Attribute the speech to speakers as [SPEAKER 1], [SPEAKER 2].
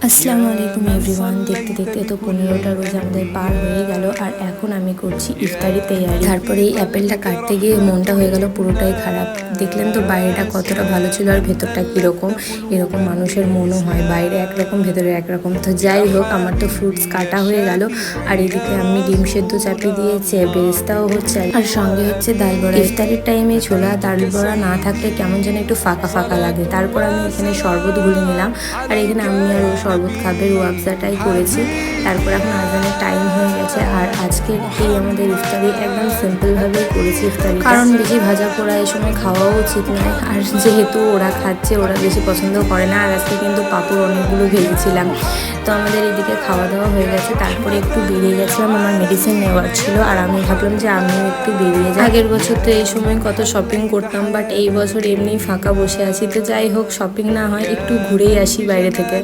[SPEAKER 1] আসসালামু আলাইকুম এভরিওয়ান। দেখতে দেখতে তো 15টা রোজ আমাদের পার হয়ে গেল, আর এখন আমি করছি ইফতারি তৈয়ারি। তারপরে এই অ্যাপেলটা কাটতে গিয়ে মনটা হয়ে গেল পুরোটাই খারাপ। দেখলেন তো বাইরেটা কতটা ভালো ছিল আর ভেতরটা কীরকম। এরকম মানুষের মনও হয়, বাইরে একরকম ভেতরে একরকম। তো যাই হোক, আমার তো ফ্রুটস কাটা হয়ে গেল, আর এদিকে আমি ডিম সেদ্ধ চাপিয়ে দিয়েছে, বেরেস্তাও হচ্ছে, আর সঙ্গে হচ্ছে ডাল বড়া। ইফতারির টাইমে ছোলা ডাল বড়া না থাকলে কেমন যেন একটু ফাঁকা ফাঁকা লাগে। তারপর আমি এখানে শরবত গুলে নিলাম, আর এখানে আমি আর ও শরবত খাবে, রুয়াবজাটাই করেছি। তারপর এখন আজানের টাইম হয়ে গেছে, আর আজকের এই আমাদের ইফতারি একদম সিম্পলভাবেই করেছি ইফতারি, কারণ বেশি ভাজা পোড়া এই সময় খাওয়াও উচিত নয়। আর যেহেতু ওরা খাচ্ছে, ওরা বেশি পছন্দ করে না। আর আজকে কিন্তু পাঁপড় অনেকগুলো ভেজেছিলাম। তো আমাদের এদিকে খাওয়া দাওয়া হয়ে গেছে। তারপরে একটু বেরিয়ে গেছিলাম, আমার মেডিসিন নেওয়ার ছিল, আর আমি ভাবলাম যে আমিও একটু বেরিয়ে যাই। আগের বছর তো এই সময় কত শপিং করতাম, বাট এই বছর এমনি ফাঁকা বসে আছি। তো যাই হোক, শপিং না হয় একটু ঘুরেই আসি বাইরে থেকে।